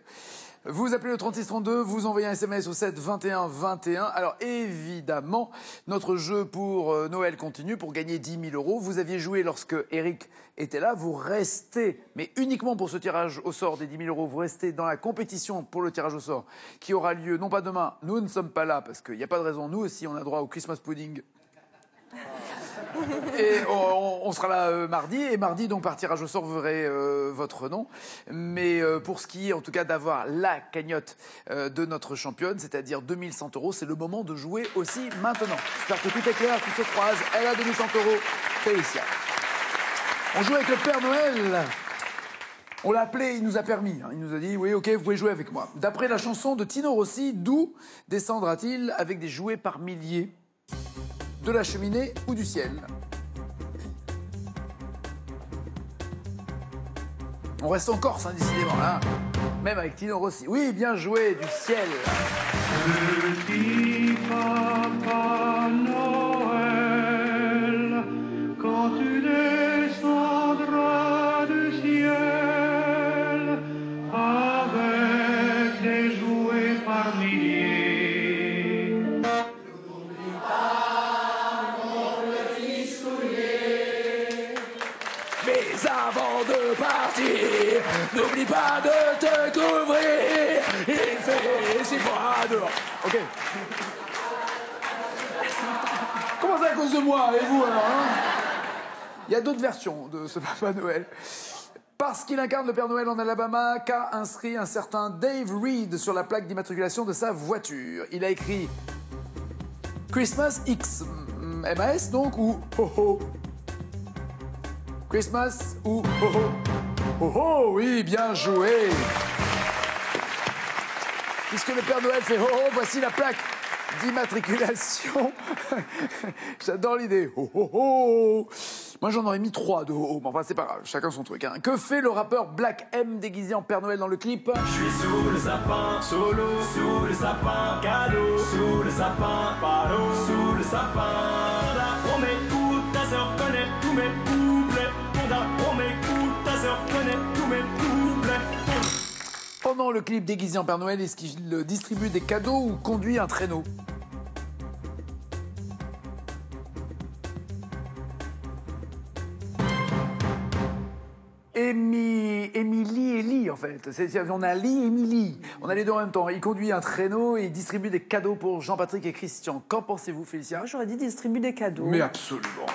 Vous appelez le 3632, vous envoyez un SMS au 7 21 21. Alors évidemment, notre jeu pour Noël continue pour gagner 10 000 €. Vous aviez joué lorsque Eric était là. Vous restez, mais uniquement pour ce tirage au sort des 10 000 €, vous restez dans la compétition pour le tirage au sort qui aura lieu, non pas demain, nous ne sommes pas là parce qu'il n'y a pas de raison. Nous aussi, on a droit au Christmas pudding. Et on sera là mardi. Et mardi, donc, par tirage au sort, vous verrez votre nom. Mais pour ce qui est, en tout cas, d'avoir la cagnotte de notre championne, c'est-à-dire 2100 €, c'est le moment de jouer aussi maintenant. J'espère que tout est clair, tout se croise. Elle a 2100 €. Félicia. On joue avec le Père Noël. On l'a appelé, il nous a permis. Il nous a dit, oui, ok, vous pouvez jouer avec moi. D'après la chanson de Tino Rossi, d'où descendra-t-il avec des jouets par milliers? De la cheminée ou du ciel? On reste en Corse, hein, décidément, là. Même avec Tino Rossi. Oui, bien joué, du ciel. Petit Papa Noël, quand tu descendras du ciel, avec des jouets par milliers. Mais avant de partir, n'oublie pas de te couvrir. Il fait si froid dehors. Ok. Comment ça à cause de moi? Et vous alors, hein? Il y a d'autres versions de ce Papa Noël. Parce qu'il incarne le Père Noël en Alabama, qu'a inscrit un certain Dave Reed sur la plaque d'immatriculation de sa voiture. Il a écrit Christmas X, MAS donc, ou Ho Ho. Christmas ou Ho Ho. Ho Ho, oui, bien joué. Puisque le Père Noël fait Ho Ho, voici la plaque d'immatriculation. J'adore l'idée. Ho Ho Ho. Moi, j'en aurais mis 3 de Ho Ho, mais enfin, c'est pas grave, chacun son truc. Hein. Que fait le rappeur Black M déguisé en Père Noël dans le clip? Je suis sous le sapin, solo, sous le sapin, cadeau, sous le sapin, palo, sous le sapin. On m'écoute, ta sœur connaît tous mes couplets. On m'écoute, ta sœur connaît tous mes couplets. Pendant le clip déguisé en Père Noël, est-ce qu'il distribue des cadeaux ou conduit un traîneau? Émilie, en fait. On a Lee et Émilie. On a les deux en même temps. Il conduit un traîneau et il distribue des cadeaux pour Jean-Patrick et Christian. Qu'en pensez-vous, Félicia? Moi, j'aurais dit distribue des cadeaux. Mais absolument.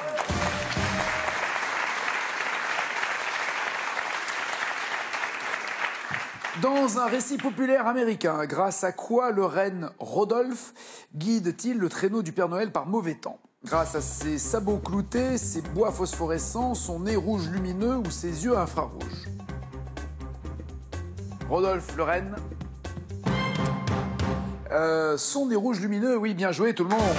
Dans un récit populaire américain, grâce à quoi le renne Rodolphe guide-t-il le traîneau du Père Noël par mauvais temps? Grâce à ses sabots cloutés, ses bois phosphorescents, son nez rouge lumineux ou ses yeux infrarouges? Rodolphe le renne. Son nez rouge lumineux, oui, bien joué tout le monde.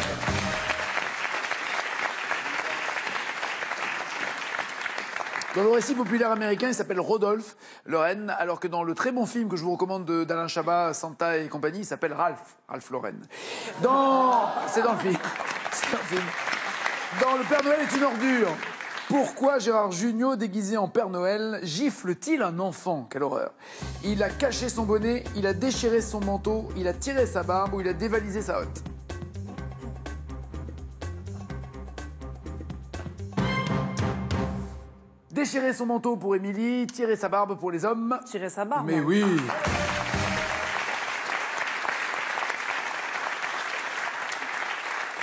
Dans le récit populaire américain, il s'appelle Rodolphe le renne, alors que dans le très bon film que je vous recommande d'Alain Chabat, Santa et compagnie, il s'appelle Ralph le renne. C'est dans le film. C'est dans le film. Dans Le Père Noël est une ordure. Pourquoi Gérard Jugnot, déguisé en Père Noël, gifle-t-il un enfant? Quelle horreur. Il a caché son bonnet, il a déchiré son manteau, il a tiré sa barbe ou il a dévalisé sa hotte? Déchirer son manteau pour Émilie, tirer sa barbe pour les hommes. Tirer sa barbe. Mais oui.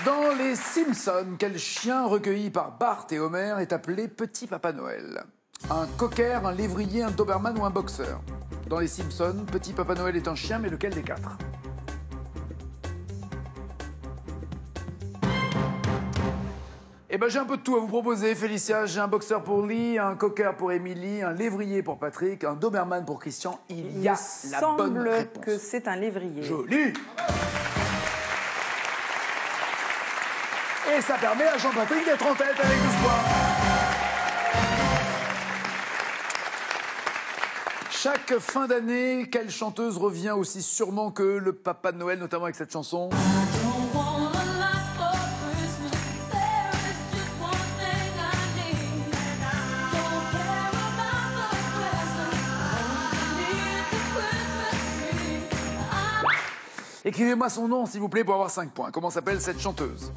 Dans Les Simpsons, quel chien recueilli par Bart et Homer est appelé Petit Papa Noël? Un cocker, un lévrier, un doberman ou un boxeur? Dans Les Simpsons, Petit Papa Noël est un chien, mais lequel des 4? Eh ben, j'ai un peu de tout à vous proposer, Félicia. J'ai un boxeur pour Lee, un cocker pour Émilie, un lévrier pour Patrick, un doberman pour Christian. Il y a la bonne réponse. Il semble que c'est un lévrier. Joli. Et ça permet à Jean-Patrick d'être en tête avec 12 points. Chaque fin d'année, quelle chanteuse revient aussi sûrement que le Papa de Noël, notamment avec cette chanson? Écrivez-moi son nom, s'il vous plaît, pour avoir 5 points. Comment s'appelle cette chanteuse?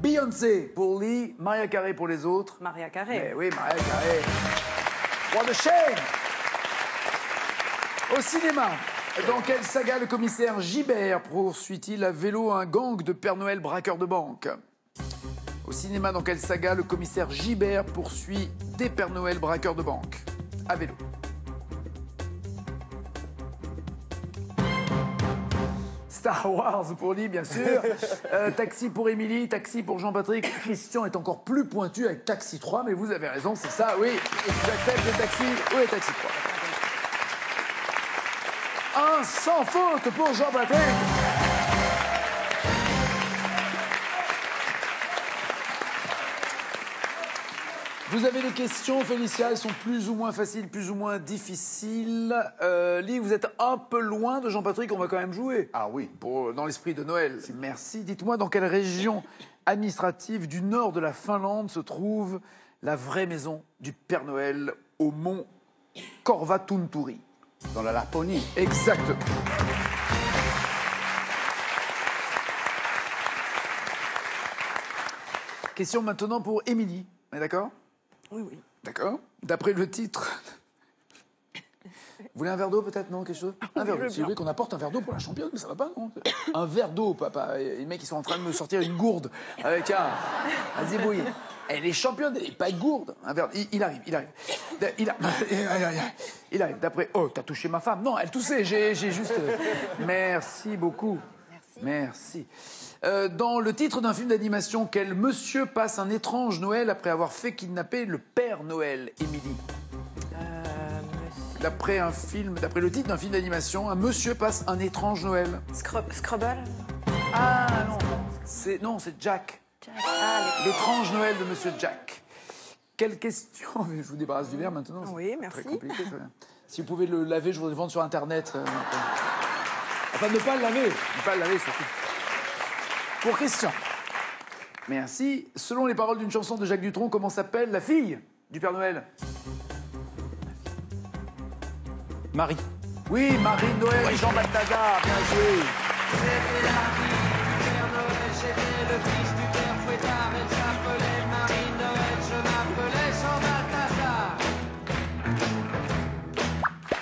Beyoncé pour Lee, Maria Carey pour les autres. Maria Carey. Mais oui, Maria Carey. Roi de chaîne. Au cinéma, dans quelle saga le commissaire Gibert poursuit-il à vélo un gang de Père Noël braqueurs de banque? Au cinéma, dans quelle saga le commissaire Gibert poursuit des Père Noël braqueurs de banque à vélo? Star Wars pour Lee, bien sûr. Taxi pour Émilie, Taxi pour Jean-Patrick. Christian est encore plus pointu avec Taxi 3, mais vous avez raison, c'est ça, oui. J'accepte le Taxi ou le Taxi 3. Un sans faute pour Jean-Patrick. Vous avez des questions, Félicia, elles sont plus ou moins faciles, plus ou moins difficiles. Lee, vous êtes un peu loin de Jean-Patrick, on va quand même jouer. Ah oui. Dans l'esprit de Noël. Merci. Dites-moi, dans quelle région administrative du nord de la Finlande se trouve la vraie maison du Père Noël au mont Korvatunturi? Dans la Laponie. Exactement. Question maintenant pour Émilie. On est d'accord? Oui, oui. D'accord. D'après le titre... Vous voulez un verre d'eau peut-être, non? Quelque chose? Un verre d'eau. Si vous voulez qu'on apporte un verre d'eau pour la championne, ça va pas, non? Un verre d'eau, papa. Les mecs, ils sont en train de me sortir une gourde. Tiens, vas-y, bouille. Elle est championne, elle n'est pas gourde. Un verre... Il arrive. Il arrive. D'après... Oh, t'as touché ma femme? Non, elle toussait, j'ai juste... Merci beaucoup. Merci. Dans le titre d'un film d'animation, quel monsieur passe un étrange Noël après avoir fait kidnapper le Père Noël, Émilie? D'après le titre d'un film d'animation, un monsieur passe un étrange Noël. Scrubble? Ah non, c'est Jack. L'étrange Noël de monsieur Jack. Quelle question? Je vous débarrasse du verre maintenant. Oui, merci. Très compliqué, très bien. Si vous pouvez le laver, je voudrais le vendre sur Internet. Enfin, ne pas le laver surtout. Pour Christian. Merci. Selon les paroles d'une chanson de Jacques Dutronc, comment s'appelle la fille du Père Noël? Marie. Oui, Marie-Noël et Jean Balthazar, bien joué. C'était la fille du Père Noël, c'était le fils du Père Fouettard. Elle s'appelait Marie-Noël, je m'appelais Jean Balthazar.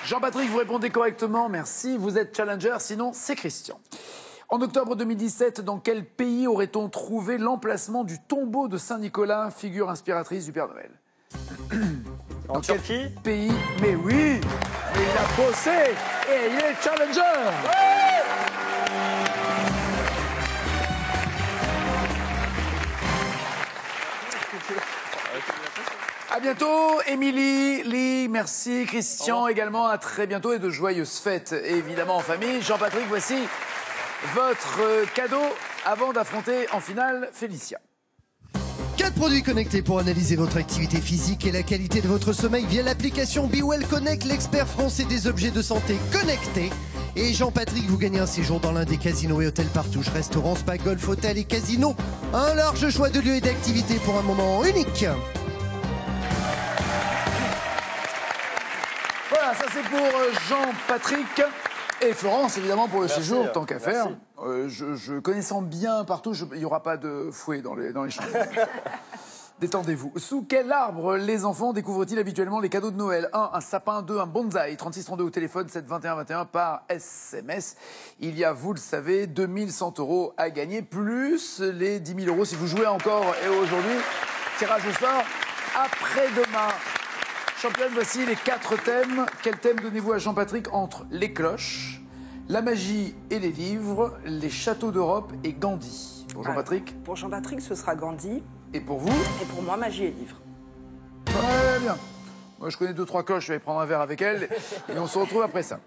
Jean-Patrick, vous répondez correctement, merci. Vous êtes challenger, sinon c'est Christian. En octobre 2017, dans quel pays aurait-on trouvé l'emplacement du tombeau de Saint-Nicolas, figure inspiratrice du Père Noël? En Turquie? Pays? Mais oui! Il a bossé et il est challenger! À bientôt, Émilie, Lee, merci, Christian également, à très bientôt et de joyeuses fêtes, évidemment en famille. Jean-Patrick, voici votre cadeau avant d'affronter en finale Félicia. 4 produits connectés pour analyser votre activité physique et la qualité de votre sommeil via l'application BeWell Connect, l'expert français des objets de santé connectés. Et Jean-Patrick, vous gagnez un séjour dans l'un des casinos et hôtels Partouche, restaurants, spa, golf, hôtel et casinos. Un large choix de lieux et d'activités pour un moment unique. Voilà, ça c'est pour Jean-Patrick et Florence, évidemment, pour le séjour, tant qu'à faire. Je connaissant bien partout, il n'y aura pas de fouet dans les chambres. Détendez-vous. Sous quel arbre les enfants découvrent-ils habituellement les cadeaux de Noël? 1, un sapin. 2, un bonsaï. 3632 au téléphone, 7 21 21 par SMS. Il y a, vous le savez, 2100 € à gagner, plus les 10 000 € si vous jouez encore et aujourd'hui. Tirage au sort après-demain. Championne, voici les 4 thèmes. Quel thème donnez-vous à Jean-Patrick entre les cloches, la magie et les livres, les châteaux d'Europe et Gandhi? Pour Jean-Patrick? Pour Jean-Patrick, ce sera Gandhi. Et pour vous? Et pour moi, magie et livres. Très bien. Moi, je connais 2-3 cloches, je vais prendre un verre avec elle. Et on se retrouve après ça.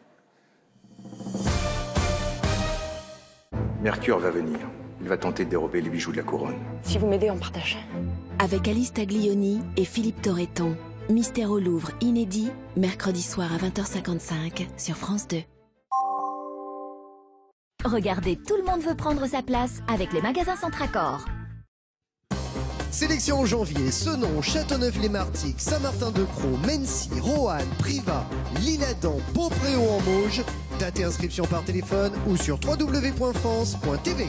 Mercure va venir. Il va tenter de dérober les bijoux de la couronne. Si vous m'aidez, on partage. Avec Alice Taglioni et Philippe Torreton. Mystère au Louvre, inédit, mercredi soir à 20h55 sur France 2. Regardez, tout le monde veut prendre sa place avec les magasins Centracor. Sélection en janvier, Senon, Châteauneuf-les-Martigues, Saint-Martin-de-Crau, Mency, Roanne, Privas, L'Isle-Adam, Beaupréau en Mauges. Date et inscription par téléphone ou sur www.france.tv.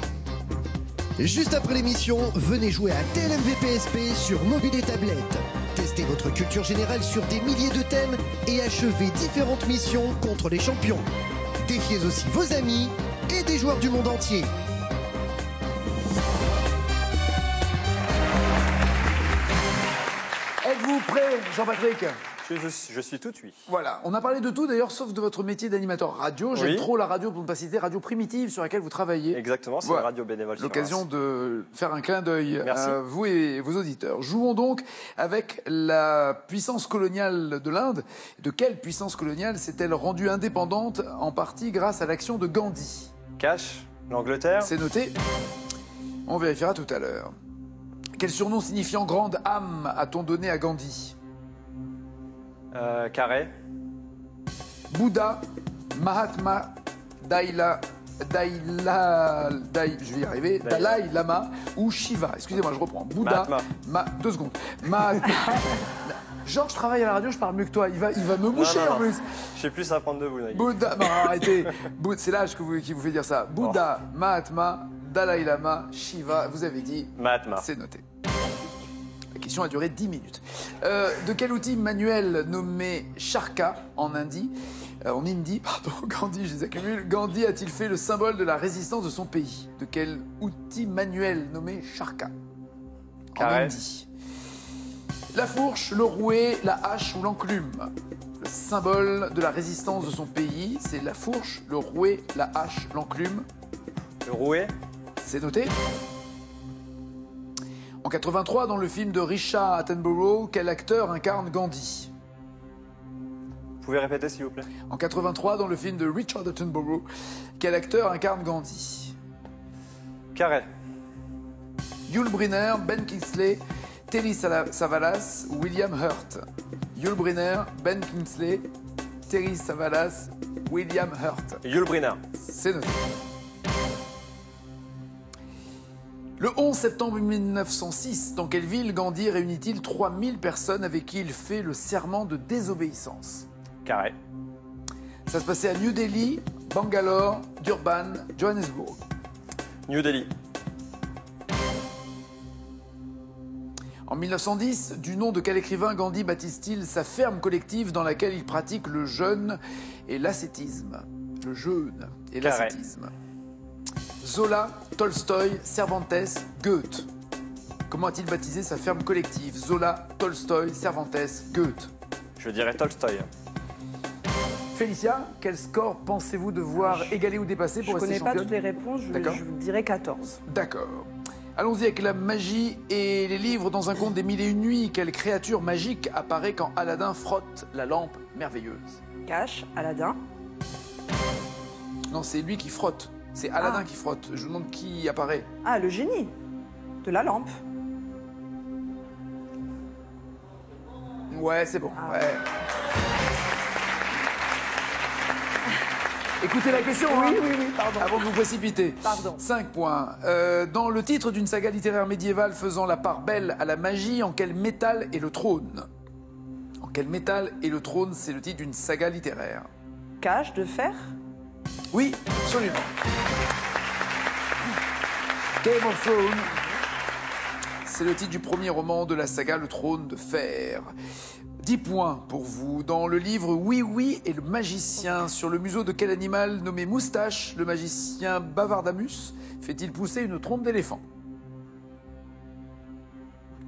Juste après l'émission, venez jouer à TLMV PSP sur mobile et tablette. Testez votre culture générale sur des milliers de thèmes et achevez différentes missions contre les champions. Défiez aussi vos amis et des joueurs du monde entier. Êtes-vous prêt, Jean-Patrick? Je suis tout oui. Voilà, on a parlé de tout d'ailleurs, sauf de votre métier d'animateur radio. J'aime trop la radio, pour ne pas citer, Radio Primitive, sur laquelle vous travaillez. Exactement, c'est une radio bénévole. L'occasion de faire un clin d'œil à vous et vos auditeurs. Jouons donc avec la puissance coloniale de l'Inde. De quelle puissance coloniale s'est-elle rendue indépendante, en partie grâce à l'action de Gandhi? Cash, l'Angleterre. C'est noté. On vérifiera tout à l'heure. Quel surnom signifiant grande âme a-t-on donné à Gandhi? Carré. Bouddha, Mahatma, je vais y arriver, Dalai Lama ou Shiva. Excusez-moi, je reprends. Bouddha, 2 secondes. Georges travaille à la radio, je parle mieux que toi. Il va me moucher en plus. Je sais plus à apprendre de vous, Nagui. Bouddha, non, arrêtez. C'est l'âge qui vous fait dire ça. Bouddha, Mahatma, Dalai Lama, Shiva. Vous avez dit. Mahatma. C'est noté. La question a duré 10 minutes. De quel outil manuel nommé Charka en hindi, Gandhi, je les accumule. Gandhi a-t-il fait le symbole de la résistance de son pays? De quel outil manuel nommé Charka en hindi? La fourche, le rouet, la hache ou l'enclume. Le symbole de la résistance de son pays, c'est la fourche, le rouet, la hache, l'enclume. Le rouet. C'est noté. En 83, dans le film de Richard Attenborough, quel acteur incarne Gandhi? Vous pouvez répéter, s'il vous plaît? En 83, dans le film de Richard Attenborough, quel acteur incarne Gandhi? Carré. Yul Brynner, Ben Kingsley, Telly Savalas ou William Hurt? Yul Brynner, Ben Kingsley, Telly Savalas, William Hurt. Yul Brynner. C'est noté. Le 11 septembre 1906, dans quelle ville Gandhi réunit-il 3000 personnes avec qui il fait le serment de désobéissance? Carré. Ça se passait à New Delhi, Bangalore, Durban, Johannesburg. New Delhi. En 1910, du nom de quel écrivain Gandhi baptise-t-il sa ferme collective dans laquelle il pratique le jeûne et l'ascétisme? Le jeûne et l'ascétisme. Zola, Tolstoï, Cervantes, Goethe. Comment a-t-il baptisé sa ferme collective? Zola, Tolstoï, Cervantes, Goethe. Je dirais Tolstoï. Félicia, quel score pensez-vous devoir égaler ou dépasser pour rester championne? Je ne connais pas toutes les réponses, je vous dirais 14. D'accord. Allons-y avec la magie et les livres dans un conte des mille et une nuits. Quelle créature magique apparaît quand Aladdin frotte la lampe merveilleuse? Cache, Aladdin. Non, c'est lui qui frotte. C'est Aladdin qui frotte. Je vous demande qui apparaît. Ah, le génie de la lampe. Ouais, c'est bon. Ouais. Écoutez la question, oui, pardon. Avant de vous précipiter. Pardon. 5 points. Dans le titre d'une saga littéraire médiévale faisant la part belle à la magie, en quel métal est le trône? En quel métal est le trône? C'est le titre d'une saga littéraire. Cache de fer? Oui, absolument. Game of Thrones. C'est le titre du premier roman de la saga Le Trône de Fer. 10 points pour vous. Dans le livre Oui, oui et le magicien, sur le museau de quel animal nommé Moustache, le magicien Bavardamus fait-il pousser une trompe d'éléphant?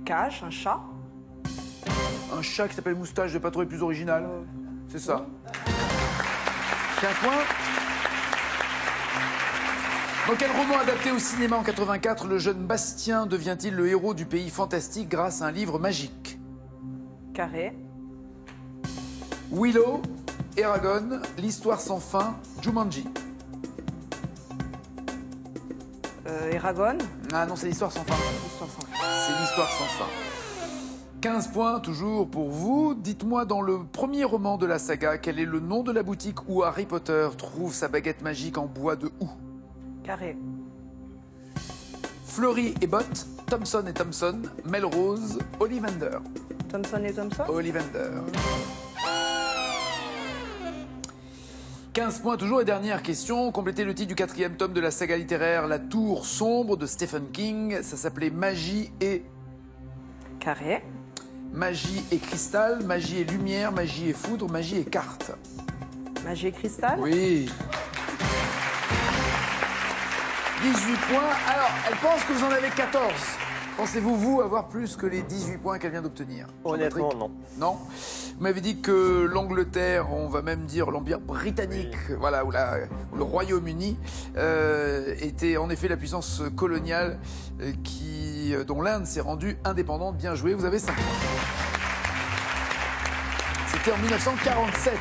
Cache, un chat? Un chat qui s'appelle Moustache, je n'ai pas trouvé plus original. C'est ça. 15 points. Dans quel roman adapté au cinéma en 84, le jeune Bastien devient-il le héros du pays fantastique grâce à un livre magique? Carré. Willow, Eragon, L'Histoire sans fin, Jumanji. Eragon. Ah non, c'est L'Histoire sans fin. C'est L'Histoire sans fin. 15 points toujours pour vous. Dites-moi, dans le premier roman de la saga, quel est le nom de la boutique où Harry Potter trouve sa baguette magique en bois de houx? Carré. Fleury et Bott, Thompson et Thompson, Melrose, Ollivander. Thompson et Thompson. Ollivander. 15 points toujours et dernière question. Complétez le titre du 4e tome de la saga littéraire La Tour Sombre de Stephen King. Ça s'appelait Magie et... Carré. Magie et cristal, magie et lumière, magie et foudre, magie et carte. Magie et cristal. Oui. 18 points. Alors, elle pense que vous en avez 14. Pensez-vous, vous, avoir plus que les 18 points qu'elle vient d'obtenir? Honnêtement, non. Non. Vous m'avez dit que l'Angleterre, on va même dire l'Empire britannique, oui. Voilà, ou le Royaume-Uni, était en effet la puissance coloniale dont l'Inde s'est rendue indépendante. Bien joué, vous avez 5 points. C'était en 1947.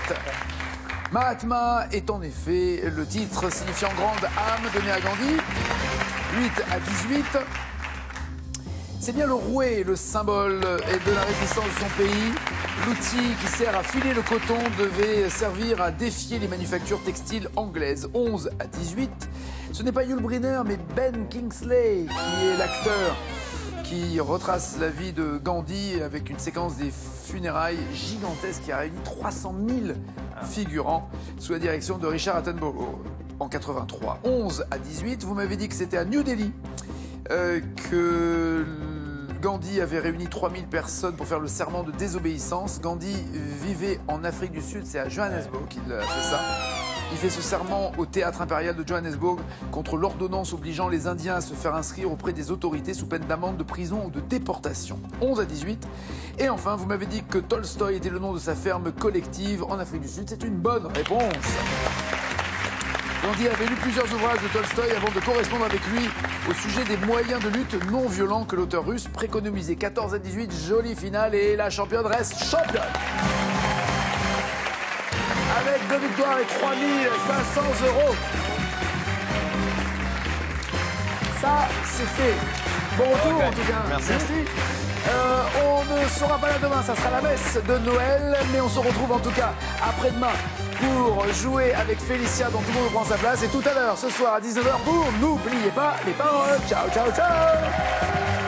Mahatma est en effet le titre signifiant grande âme donné à Gandhi. 8 à 18. C'est bien le rouet, le symbole de la résistance de son pays. L'outil qui sert à filer le coton devait servir à défier les manufactures textiles anglaises. 11 à 18. Ce n'est pas Yul Brynner, mais Ben Kingsley qui est l'acteur qui retrace la vie de Gandhi avec une séquence des funérailles gigantesques qui a réuni 300 000 figurants sous la direction de Richard Attenborough en 83. 11 à 18. Vous m'avez dit que c'était à New Delhi que Gandhi avait réuni 3000 personnes pour faire le serment de désobéissance. Gandhi vivait en Afrique du Sud, c'est à Johannesburg qu'il a fait ça. Il fait ce serment au théâtre impérial de Johannesburg contre l'ordonnance obligeant les Indiens à se faire inscrire auprès des autorités sous peine d'amende, de prison ou de déportation. 11 à 18. Et enfin, vous m'avez dit que Tolstoï était le nom de sa ferme collective en Afrique du Sud. C'est une bonne réponse. Gandhi avait lu plusieurs ouvrages de Tolstoï avant de correspondre avec lui au sujet des moyens de lutte non violents que l'auteur russe préconisait. 14 à 18, jolie finale et la championne reste championne. Avec 2 victoires et 3 500 €. Ça, c'est fait. Bon retour en tout cas. Merci. On ne sera pas là demain, ça sera la messe de Noël, mais on se retrouve en tout cas après-demain pour jouer avec Félicia dont tout le monde prend sa place. Et tout à l'heure, ce soir à 19h pour N'oubliez pas les paroles. Ciao, ciao, ciao.